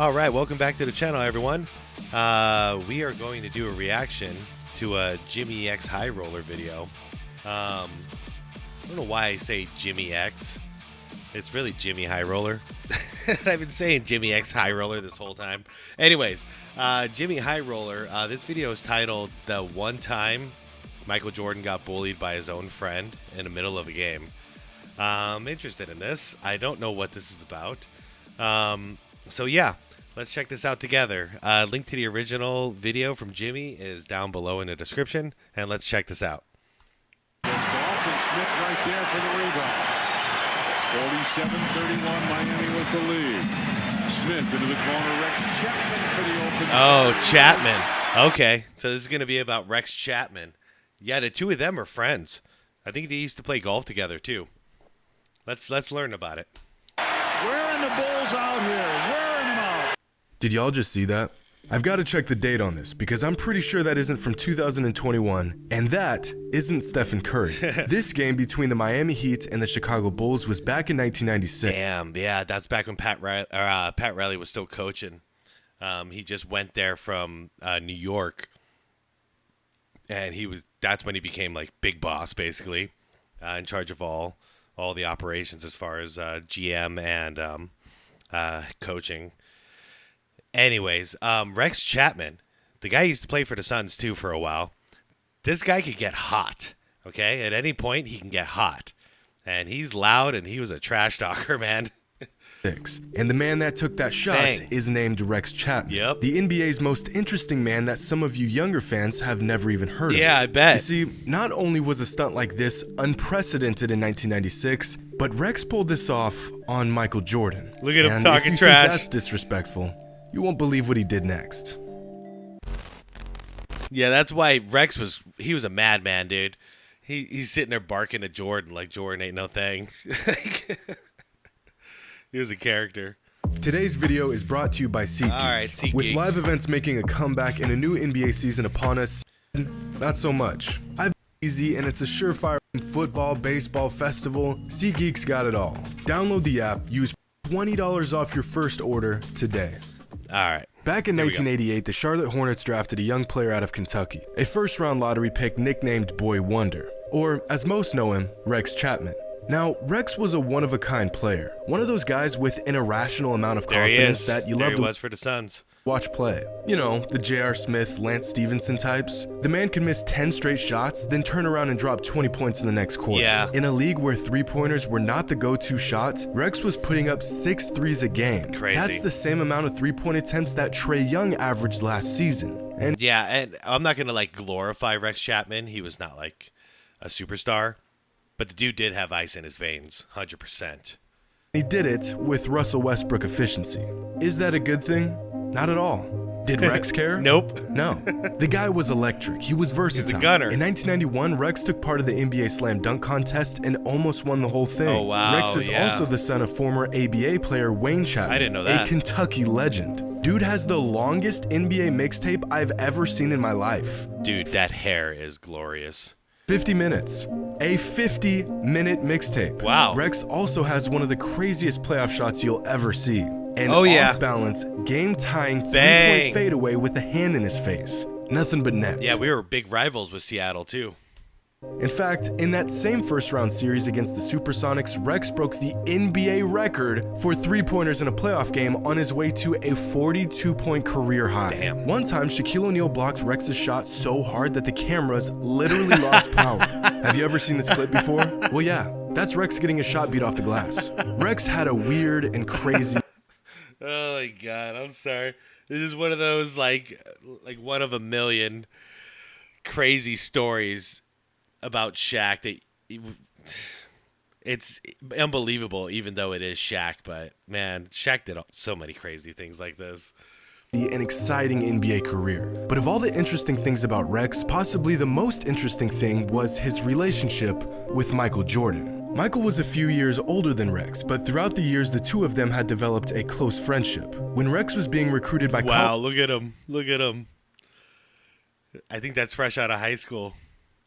All right, welcome back to the channel, everyone. We are going to do a reaction to a Jimmy X High Roller video. I don't know why I say Jimmy X. It's really Jimmy High Roller. I've been saying Jimmy X High Roller this whole time. Anyways, Jimmy High Roller. This video is titled "The One Time Michael Jordan Got Bullied by His Own Friend in the Middle of a Game." I'm interested in this. I don't know what this is about. So yeah, let's check this out together. Link to the original video from Jimmy is down below in the description, and let's check this out. Dalton Smith right there for the rebound. 47-31, Miami with the lead. Smith into the corner, Rex Chapman for the open. Oh, Chapman. Okay, so this is going to be about Rex Chapman. Yeah, the two of them are friends. I think they used to play golf together too. Let's learn about it. Wearing the Bulls out here. Wearing them out. Did y'all just see that? I've got to check the date on this because I'm pretty sure that isn't from 2021, and that isn't Stephen Curry. This game between the Miami Heat and the Chicago Bulls was back in 1996. Damn, yeah, that's back when Pat Riley was still coaching. He just went there from New York, and that's when he became like big boss, basically, in charge of all the operations as far as GM and coaching. Anyways, Rex Chapman, the guy used to play for the Suns too for a while. This guy could get hot, okay? At any point, he can get hot. And he's loud, and he was a trash talker, man. And the man that took that shot is named Rex Chapman. Yep. The NBA's most interesting man that some of you younger fans have never even heard of. Yeah, I bet. You see, not only was a stunt like this unprecedented in 1996, but Rex pulled this off on Michael Jordan. Look at him and talking if you trash. think that's disrespectful, you won't believe what he did next. Yeah, that's why Rex was a madman, dude. He's sitting there barking at Jordan like Jordan ain't no thing. He was a character. Today's video is brought to you by SeatGeek. All right, SeatGeek. With live events making a comeback and a new NBA season upon us, not so much. I've been easy, and it's a surefire football, baseball festival. SeatGeek's got it all. Download the app, use $20 off your first order today. All right. Back in 1988, the Charlotte Hornets drafted a young player out of Kentucky, a first-round lottery pick nicknamed Boy Wonder, or as most know him, Rex Chapman. Now, Rex was a one-of-a-kind player, one of those guys with an irrational amount of confidence that you love to was for the Suns. Watch play. You know, the J.R. Smith, Lance Stevenson types. The man could miss 10 straight shots, then turn around and drop 20 points in the next quarter. Yeah. In a league where three-pointers were not the go-to shot, Rex was putting up 6 threes a game. Crazy. That's the same amount of three-point attempts that Trae Young averaged last season. And yeah, and I'm not gonna like glorify Rex Chapman. He was not like a superstar, but the dude did have ice in his veins, 100%. he did it with Russell Westbrook efficiency. Is that a good thing? Not at all. Did Rex care? Nope. No. The guy was electric. He was versatile. He's a gunner. In 1991, Rex took part of the NBA Slam Dunk Contest and almost won the whole thing. Oh, wow. Rex is also the son of former ABA player Wayne Chapman. I didn't know that. A Kentucky legend. Dude has the longest NBA mixtape I've ever seen in my life. Dude, that hair is glorious. 50 minutes. A 50-minute mixtape. Wow. Rex also has one of the craziest playoff shots you'll ever see. An off-balance, game-tying three-point fadeaway with a hand in his face. Nothing but net. Yeah, we were big rivals with Seattle, too. In fact, in that same first-round series against the Supersonics, Rex broke the NBA record for three-pointers in a playoff game on his way to a 42-point career high. Damn. One time, Shaquille O'Neal blocked Rex's shot so hard that the cameras literally lost power. Have you ever seen this clip before? Well, yeah, that's Rex getting a shot beat off the glass. Rex had a weird and crazy... Oh my God, I'm sorry. This is one of those like one of a million crazy stories about Shaq that it's unbelievable, even though it is Shaq. But man, Shaq did so many crazy things like this. An exciting NBA career. But of all the interesting things about Rex, possibly the most interesting thing was his relationship with Michael Jordan. Michael was a few years older than Rex, but throughout the years, the two of them had developed a close friendship. When Rex was being recruited by Wow, look at him. Look at him. I think that's fresh out of high school.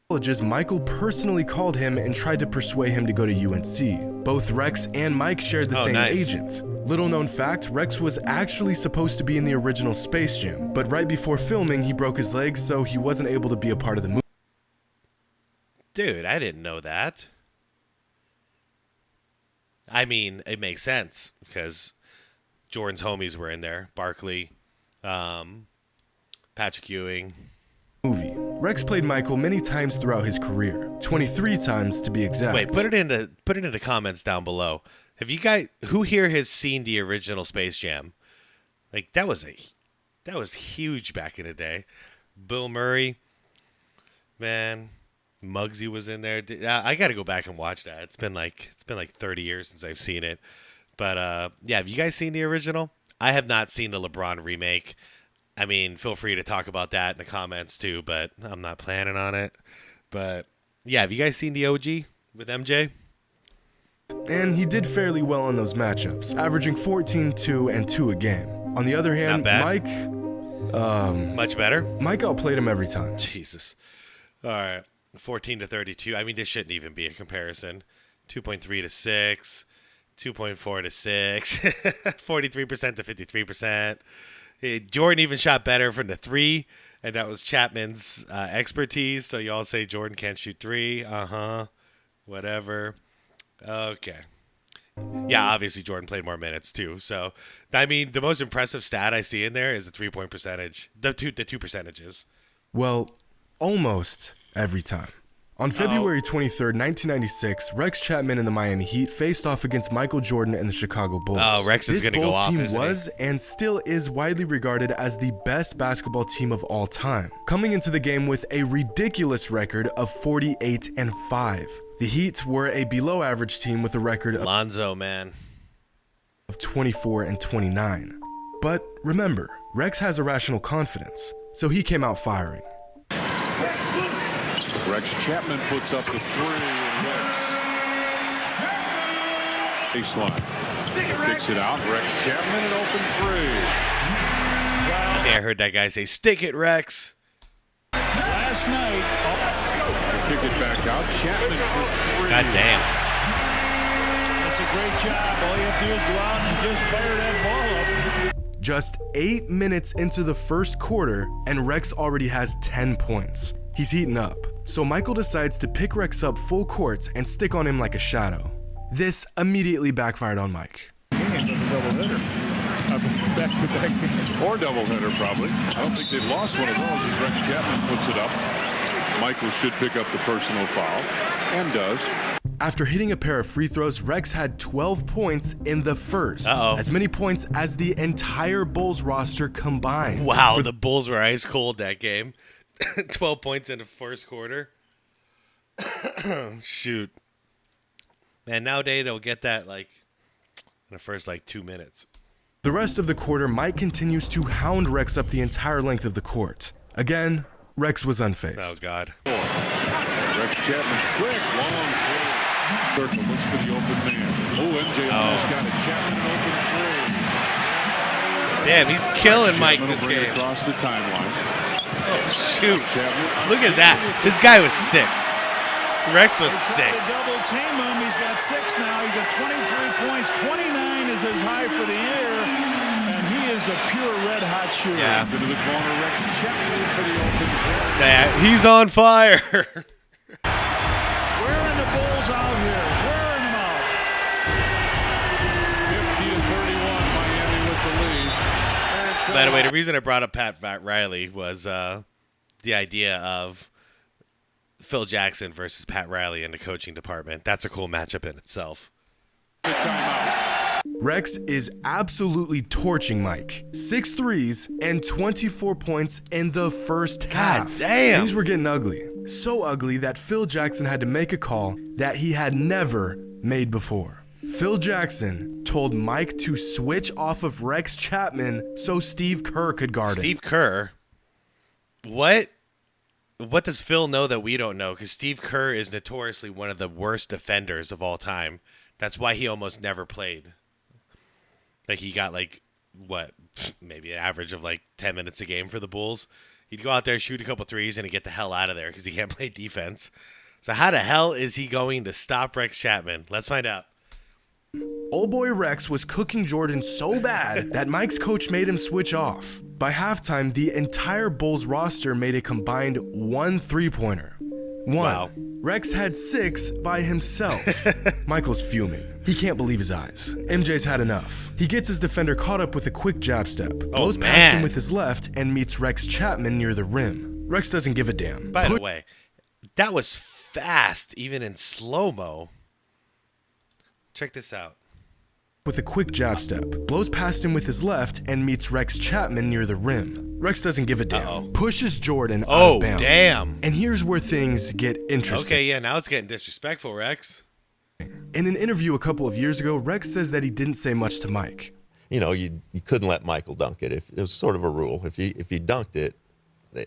colleges, Michael personally called him and tried to persuade him to go to UNC. Both Rex and Mike shared the same agent. Little known fact, Rex was actually supposed to be in the original Space Jam, but right before filming, he broke his leg, so he wasn't able to be a part of the movie. Dude, I didn't know that. I mean, it makes sense because Jordan's homies were in there. Barkley, Patrick Ewing. Rex played Michael many times throughout his career, 23 times to be exact. Wait, put it in the comments down below. Have you guys, who here has seen the original Space Jam? Like that was huge back in the day. Bill Murray, man, Muggsy was in there. I got to go back and watch that. It's been like 30 years since I've seen it. But yeah, have you guys seen the original? I have not seen the LeBron remake. I mean, feel free to talk about that in the comments too, but I'm not planning on it. But yeah, have you guys seen the OG with MJ? And he did fairly well in those matchups, averaging 14, 2, and 2 a game. On the other hand, Mike... much better? Mike outplayed him every time. Jesus. All right. 14 to 32. I mean, this shouldn't even be a comparison. 2.3 to 6. 2.4 to 6. 43% to 53%. Jordan even shot better from the 3, and that was Chapman's expertise. So you all say Jordan can't shoot 3. Whatever. Okay. Yeah, obviously Jordan played more minutes too. So, I mean, the most impressive stat I see in there is the 3-point percentage. The two percentages. Well, almost every time. On February 23rd, 1996, Rex Chapman and the Miami Heat faced off against Michael Jordan and the Chicago Bulls. Oh, Rex is going to go off, This Bulls team was and still is widely regarded as the best basketball team of all time, coming into the game with a ridiculous record of 48-5. The Heat were a below-average team with a record of Lonzo, man, of 24-29. But remember, Rex has irrational confidence, so he came out firing. Rex Chapman puts up the 3 and hits. Baseline. Kicks it out. Rex Chapman, an open 3. I think I heard that guy say, "Stick it, Rex." Last night, kick it back out. Chapman for 3. God damn. That's a great job. All you have to do is go out and just fire that ball up. Just 8 minutes into the first quarter, and Rex already has 10 points. He's heating up. So Michael decides to pick Rex up full court and stick on him like a shadow. This immediately backfired on Mike. Back-to-back or doubleheader, probably. I don't think they've lost one of those as Rex Chapman puts it up. Michael should pick up the personal foul, and does. After hitting a pair of free throws, Rex had 12 points in the first. As many points as the entire Bulls roster combined. Wow, the Bulls were ice cold that game. 12 points in the first quarter. Shoot. Man, nowadays they'll get that like in the first 2 minutes. The rest of the quarter, Mike continues to hound Rex up the entire length of the court. Again, Rex was unfazed. Oh, God. Rex Chapman, quick, long three. Circle looks for the open man. Oh, MJ almost got it. Chapman, an open 3. Damn, he's killing Mike Chapman this will bring it game. across the timeline. Oh, shoot. Chapman. Look at that. This guy was sick. Rex was sick. Double team him. He's got 6 now. He's got 23 points. 29 is his high for the year. And he is a pure red-hot shooter. Yeah. Into the corner, Rex Chapman for the open 3. He's on fire. Wearing the Bulls out here. Wearing them out. 50-31, Miami with the lead. By the way, the reason I brought up Pat Riley was the idea of Phil Jackson versus Pat Riley in the coaching department. That's a cool matchup in itself. Rex is absolutely torching Mike. 6 threes and 24 points in the first half. God damn. Things were getting ugly. So ugly that Phil Jackson had to make a call that he had never made before. Phil Jackson told Mike to switch off of Rex Chapman so Steve Kerr could guard him. Steve Kerr? What does Phil know that we don't know? Because Steve Kerr is notoriously one of the worst defenders of all time. That's why he almost never played. Like, he got, maybe an average of, 10 minutes a game for the Bulls. He'd go out there, shoot a couple threes, and he'd get the hell out of there because he can't play defense. So how the hell is he going to stop Rex Chapman? Let's find out. Old boy Rex was cooking Jordan so bad that Mike's coach made him switch off. By halftime, the entire Bulls roster made a combined 1 3-pointer. Wow. Rex had 6 by himself. Michael's fuming. He can't believe his eyes. MJ's had enough. He gets his defender caught up with a quick jab step, blows past him with his left, and meets Rex Chapman near the rim. Rex doesn't give a damn. By the way, that was fast, even in slow-mo. Check this out. With a quick jab step, blows past him with his left, and meets Rex Chapman near the rim. Rex doesn't give a damn. Pushes Jordan out of bounds. Oh, damn. And here's where things get interesting. Okay, yeah, now it's getting disrespectful, Rex. In an interview a couple of years ago, Rex says that he didn't say much to Mike. You know, you couldn't let Michael dunk it. It was sort of a rule. If he dunked it, the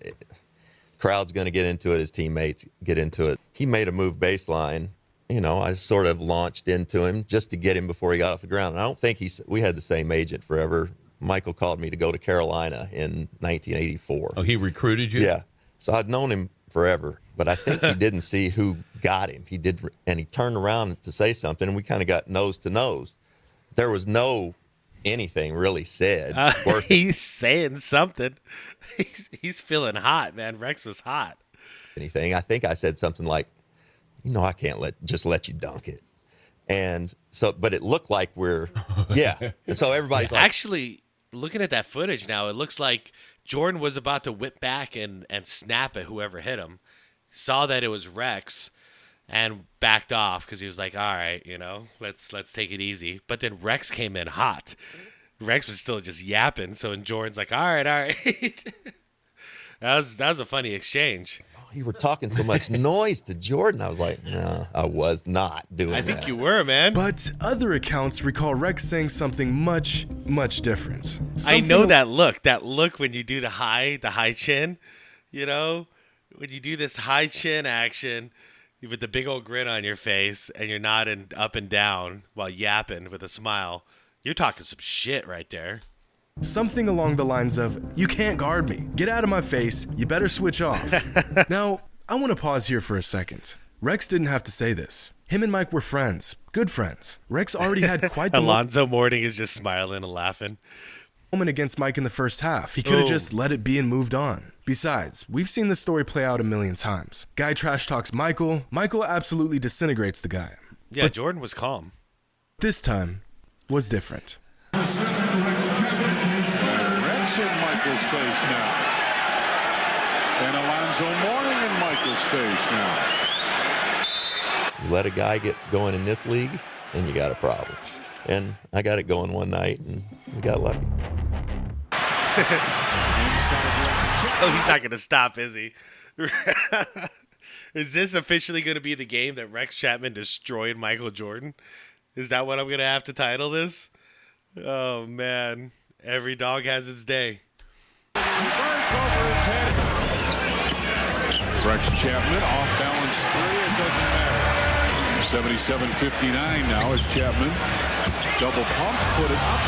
crowd's going to get into it, his teammates get into it. He made a move baseline. You know, I sort of launched into him just to get him before he got off the ground. And I don't think we had the same agent forever. Michael called me to go to Carolina in 1984. Oh, he recruited you? Yeah. So I'd known him forever, but I think he didn't see who got him. He did, and he turned around to say something, and we kind of got nose to nose. There was no anything really said. He's saying something. He's feeling hot, man. Rex was hot. Anything. I think I said something like, you know, I can't just let you dunk it. And so, but it looked like yeah. And so everybody's like. Actually, looking at that footage now, it looks like Jordan was about to whip back and snap at whoever hit him. Saw that it was Rex and backed off because he was like, all right, you know, let's take it easy. But then Rex came in hot. Rex was still just yapping. So and Jordan's like, all right. That was a funny exchange. You were talking so much noise to Jordan. I was like, no, I was not doing that. I think you were, man. But other accounts recall Rex saying something much, much different. I know that look when you do the high chin, you know, when you do this high chin action with the big old grin on your face and you're nodding up and down while yapping with a smile. You're talking some shit right there. Something along the lines of, you can't guard me. Get out of my face. You better switch off. Now, I want to pause here for a second. Rex didn't have to say this. Him and Mike were friends. Good friends. Rex already had quite the Alonzo Mourning is just smiling and laughing. Moment against Mike in the first half. He could have just let it be and moved on. Besides, we've seen this story play out a million times. Guy trash talks Michael. Michael absolutely disintegrates the guy. Yeah, but Jordan was calm. This time was different. Rex in Michael's face now. And Alonzo Mourning in Michael's face now. You let a guy get going in this league, and you got a problem. And I got it going one night, and we got lucky. Oh, he's not going to stop, is he? Is this officially going to be the game that Rex Chapman destroyed Michael Jordan? Is that what I'm going to have to title this? Oh, man. Every dog has its day. Rex Chapman off balance three. It doesn't matter. 77-59 now as Chapman double pumps, put it up.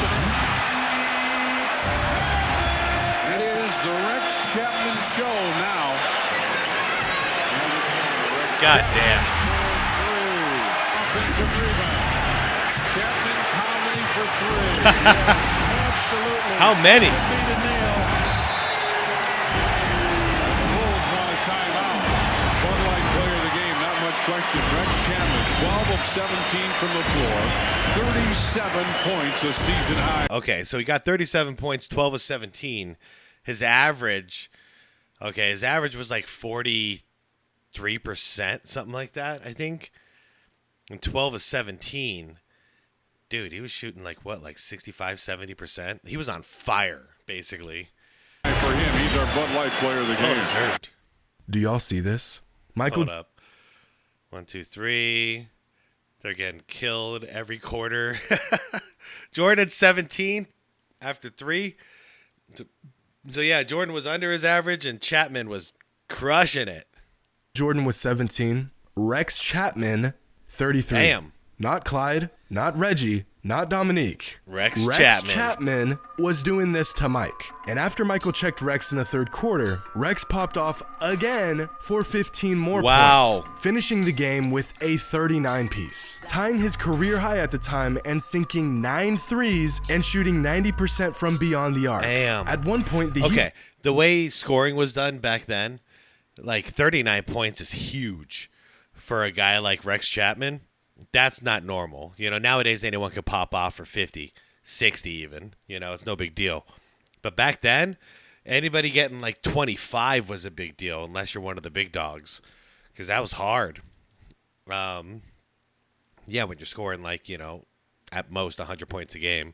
It is the Rex Chapman show now. God damn. Offensive rebound. Chapman pounding for three. Yeah, absolutely. How many? Bulls want a timeout. Bud Light player of the game, not much question. Rex Chapman, 12 of 17 from the floor, 37 points, a season high. Okay, so he got 37 points, 12 of 17. His average was like 43%, something like that, I think. And 12 of 17. Dude, he was shooting like 65, 70%? He was on fire, basically. For him, he's our Bud Light player of the Well game. deserved. Do y'all see this? Michael Hold up. 1, 2, 3. They're getting killed every quarter. Jordan 17 after 3. So yeah, Jordan was under his average and Chapman was crushing it. Jordan was 17. Rex Chapman, 33. Damn. Not Clyde, not Reggie, Not Dominique. Rex Chapman. Chapman was doing this to Mike. And after Michael checked Rex in the third quarter, Rex popped off again for 15 more Wow. points, finishing the game with a 39-piece, tying his career high at the time and sinking 9 threes and shooting 90% from beyond the arc. Damn. At one point, the Okay, the way scoring was done back then, like 39 points is huge for a guy like Rex Chapman. That's not normal. Nowadays anyone could pop off for 50, 60 even. It's no big deal. But back then, anybody getting like 25 was a big deal unless you're one of the big dogs, because that was hard. When you're scoring like, at most 100 points a game.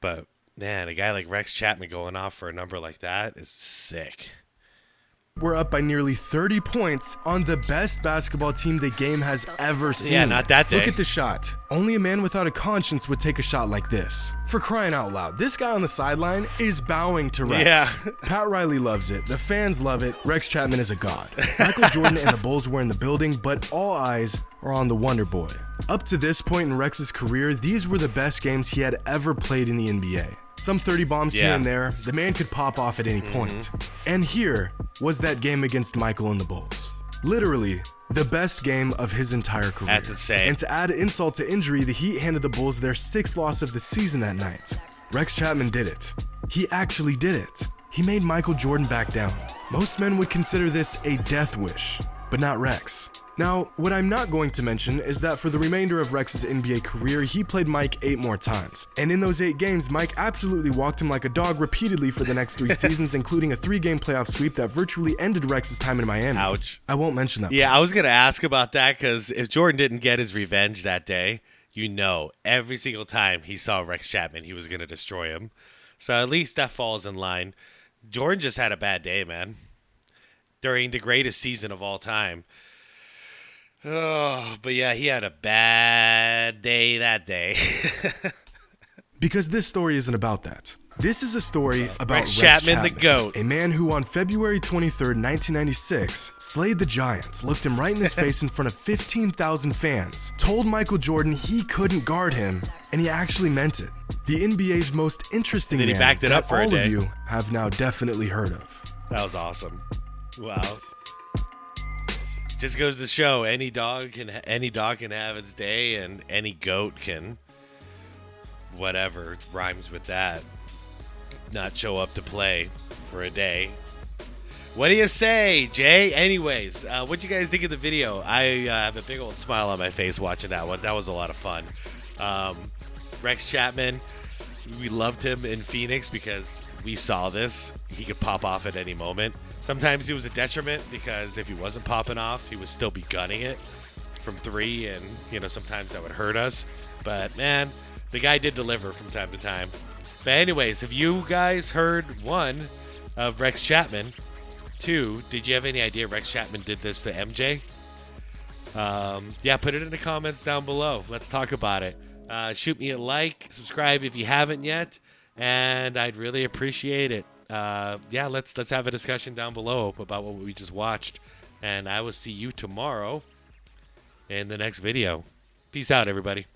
But, man, a guy like Rex Chapman going off for a number like that is sick. were up by nearly 30 points on the best basketball team the game has ever seen. Yeah, not that day. Look at the shot. Only a man without a conscience would take a shot like this. For crying out loud, this guy on the sideline is bowing to Rex. Yeah. Pat Riley loves it. The fans love it. Rex Chapman is a god. Michael Jordan and the Bulls were in the building, but all eyes are on the Wonder Boy. Up to this point in Rex's career, these were the best games he had ever played in the NBA. Some 30 bombs here and there, the man could pop off at any point. And here was that game against Michael and the Bulls. Literally, the best game of his entire career. That's insane. And to add insult to injury, the Heat handed the Bulls their 6th loss of the season that night. Rex Chapman did it. He actually did it. He made Michael Jordan back down. Most men would consider this a death wish, but not Rex. Now, what I'm not going to mention is that for the remainder of Rex's NBA career, he played Mike 8 more times. And in those 8 games, Mike absolutely walked him like a dog repeatedly for the next 3 seasons, including a 3-game playoff sweep that virtually ended Rex's time in Miami. Ouch. I won't mention that. Yeah, I was going to ask about that because if Jordan didn't get his revenge that day, every single time he saw Rex Chapman, he was going to destroy him. So at least that falls in line. Jordan just had a bad day, man. During the greatest season of all time. Oh, but yeah, he had a bad day that day. Because this story isn't about that. This is a story about Rex Chapman, the GOAT. A man who on February 23rd, 1996, slayed the Giants, looked him right in his face in front of 15,000 fans, told Michael Jordan he couldn't guard him, and he actually meant it. The NBA's most interesting Then he man backed it that up for a all day. of you have now definitely heard of. That was awesome. Wow. Just goes to show any dog can have its day, and any goat can, whatever rhymes with that, not show up to play for a day. What do you say, Jay? Anyways, what'd you guys think of the video? I have a big old smile on my face watching that one. That was a lot of fun. Rex Chapman, we loved him in Phoenix because we saw this. He could pop off at any moment. Sometimes he was a detriment because if he wasn't popping off, he would still be gunning it from 3, and sometimes that would hurt us. But man, the guy did deliver from time to time. But anyways, have you guys heard 1 of Rex Chapman? 2, did you have any idea Rex Chapman did this to MJ? Yeah, put it in the comments down below. Let's talk about it. Shoot me a like, subscribe if you haven't yet, and I'd really appreciate it. Yeah, let's have a discussion down below about what we just watched, and I will see you tomorrow in the next video. Peace out, everybody.